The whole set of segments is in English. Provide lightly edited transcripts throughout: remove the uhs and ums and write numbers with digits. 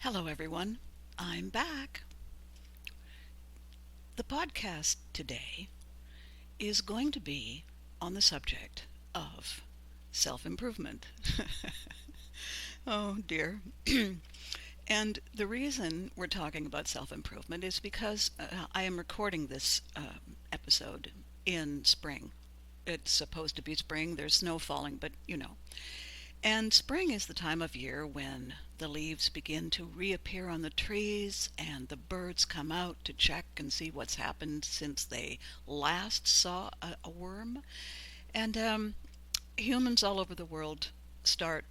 Hello, everyone. I'm back. The podcast today is going to be on the subject of self improvement. Oh, dear. And the reason we're talking about self improvement is because I am recording this episode in spring. It's supposed to be spring, there's snow falling, but you know. And spring is the time of year when the leaves begin to reappear on the trees and the birds come out to check and see what's happened since they last saw a worm. And humans all over the world start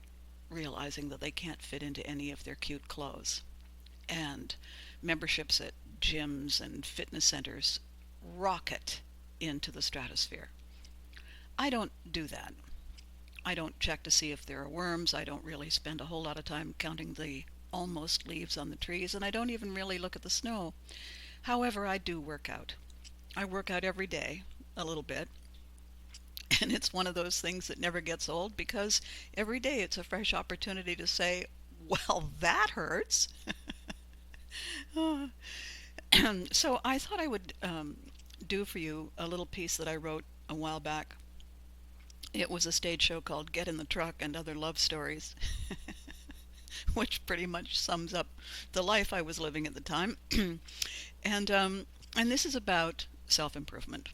realizing that they can't fit into any of their cute clothes. And memberships at gyms and fitness centers rocket into the stratosphere. I don't do that. I don't check to see if there are worms. I don't really spend a whole lot of time counting the almost leaves on the trees, and I don't even really look at the snow. However, I do work out. I work out every day, a little bit, and it's one of those things that never gets old because every day it's a fresh opportunity to say, well, that hurts. So I thought I would do for you a little piece that I wrote a while back. It was a stage show called Get in the Truck and Other Love Stories, which pretty much sums up the life I was living at the time. and this is about self-improvement.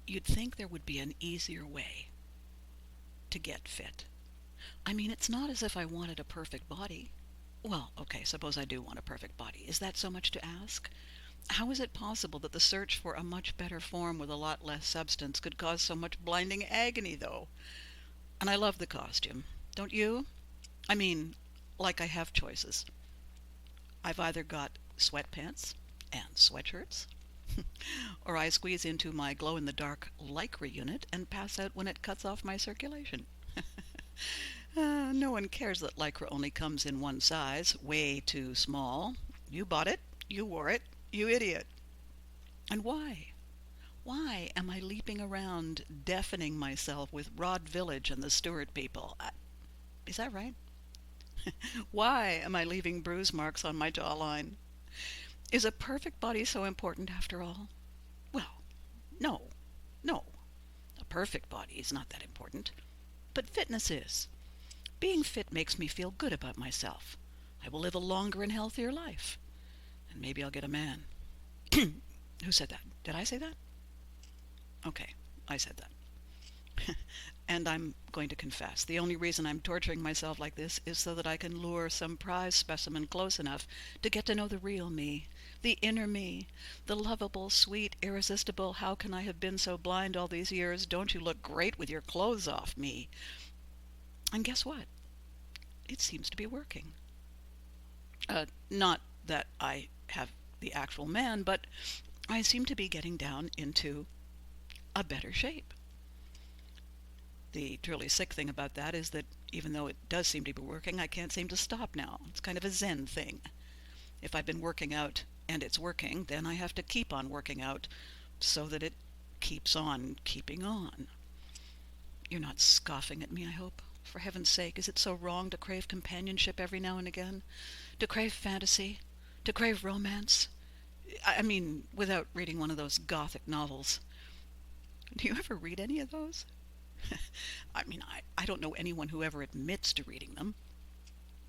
You'd think there would be an easier way to get fit. I mean, it's not as if I wanted a perfect body. Well, okay, suppose I do want a perfect body. Is that so much to ask? How is it possible that the search for a much better form with a lot less substance could cause so much blinding agony, though? And I love the costume. Don't you? I mean, like I have choices. I've either got sweatpants and sweatshirts, or I squeeze into my glow-in-the-dark Lycra unit and pass out when it cuts off my circulation. No one cares that Lycra only comes in one size, way too small. You bought it, you wore it, you idiot. And why? Why am I leaping around, deafening myself with Rod Village and the Stewart people? Is that right? Why am I leaving bruise marks on my jawline? Is a perfect body so important after all? Well, no, no. A perfect body is not that important. But fitness is. Being fit makes me feel good about myself. I will live a longer and healthier life. And maybe I'll get a man. Who said that? Did I say that? Okay, I said that. And I'm going to confess, the only reason I'm torturing myself like this is so that I can lure some prize specimen close enough to get to know the real me, the inner me, the lovable, sweet, irresistible, how can I have been so blind all these years, don't you look great with your clothes off me. And guess what? It seems to be working. Not that I have the actual man, but I seem to be getting down into a better shape. The truly sick thing about that is that even though it does seem to be working, I can't seem to stop now. It's kind of a Zen thing. If I've been working out and it's working, then I have to keep on working out so that it keeps on keeping on. You're not scoffing at me, I hope. For heaven's sake, is it so wrong to crave companionship every now and again? To crave fantasy? To crave romance? I mean, without reading one of those gothic novels. Do you ever read any of those? I mean, I don't know anyone who ever admits to reading them.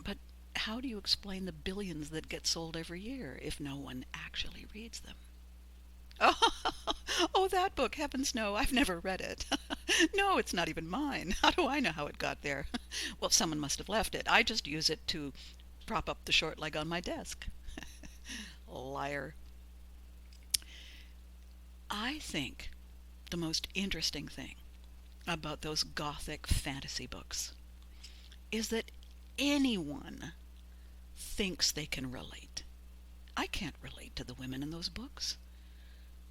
But how do you explain the billions that get sold every year if no one actually reads them? Oh, that book, heavens no, I've never read it. No, it's not even mine. How do I know how it got there? Well, someone must have left it. I just use it to prop up the short leg on my desk. Liar. I think the most interesting thing about those gothic fantasy books is that anyone thinks they can relate. I can't relate to the women in those books.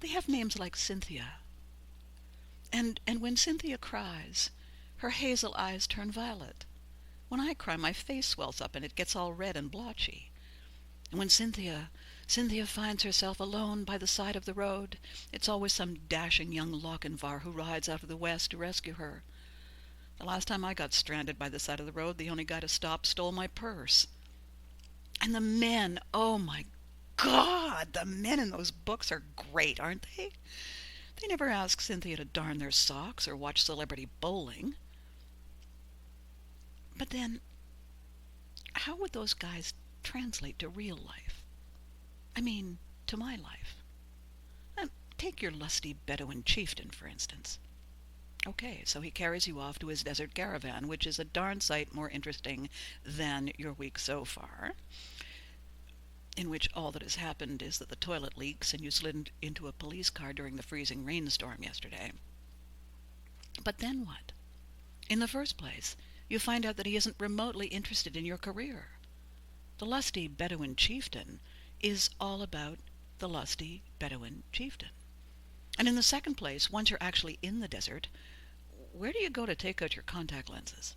They have names like Cynthia. And when Cynthia cries, her hazel eyes turn violet. When I cry, my face swells up and it gets all red and blotchy. And when Cynthia finds herself alone by the side of the road, it's always some dashing young Lochinvar who rides out of the west to rescue her. The last time I got stranded by the side of the road, the only guy to stop stole my purse. And the men, oh my God, the men in those books are great, aren't they? They never ask Cynthia to darn their socks or watch celebrity bowling. But then, how would those guys translate to real life? I mean, to my life. Take your lusty Bedouin chieftain, for instance. Okay, so he carries you off to his desert caravan, which is a darn sight more interesting than your week so far, in which all that has happened is that the toilet leaks and you slid into a police car during the freezing rainstorm yesterday. But then what? In the first place, you find out that he isn't remotely interested in your career. The lusty Bedouin chieftain is all about the lusty Bedouin chieftain. And in the second place, once you're actually in the desert, where do you go to take out your contact lenses?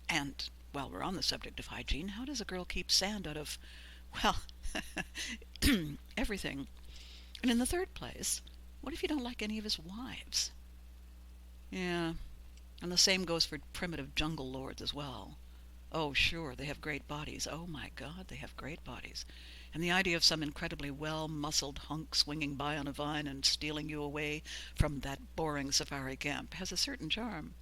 And while we're on the subject of hygiene, how does a girl keep sand out of, well, everything? And in the third place, what if you don't like any of his wives? Yeah, and the same goes for primitive jungle lords as well. Oh, sure, they have great bodies. Oh, my God, they have great bodies. And the idea of some incredibly well-muscled hunk swinging by on a vine and stealing you away from that boring safari camp has a certain charm.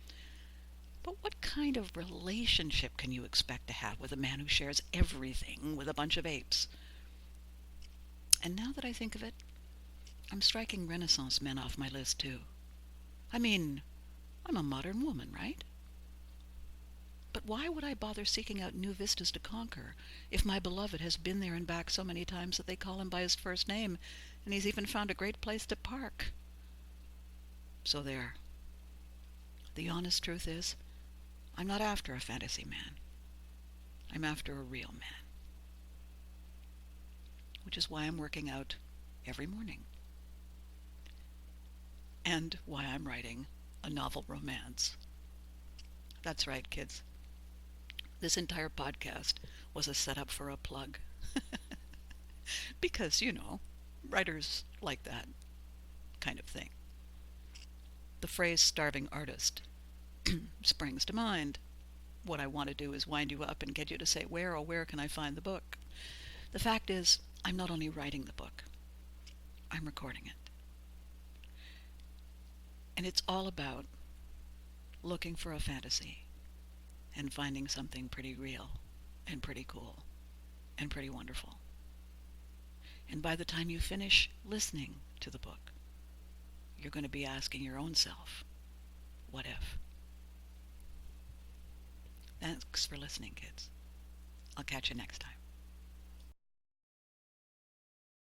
But what kind of relationship can you expect to have with a man who shares everything with a bunch of apes? And now that I think of it, I'm striking Renaissance men off my list, too. I mean, I'm a modern woman, right? But why would I bother seeking out new vistas to conquer if my beloved has been there and back so many times that they call him by his first name, and he's even found a great place to park? So there. The honest truth is, I'm not after a fantasy man. I'm after a real man. Which is why I'm working out every morning. And why I'm writing a novel romance. That's right, kids. This entire podcast was a setup for a plug. Because, writers like that kind of thing. The phrase starving artist springs to mind. What I want to do is wind you up and get you to say, where can I find the book? The fact is, I'm not only writing the book, I'm recording it. And it's all about looking for a fantasy and finding something pretty real and pretty cool and pretty wonderful. And by the time you finish listening to the book, you're going to be asking your own self, what if? Thanks for listening, kids. I'll catch you next time.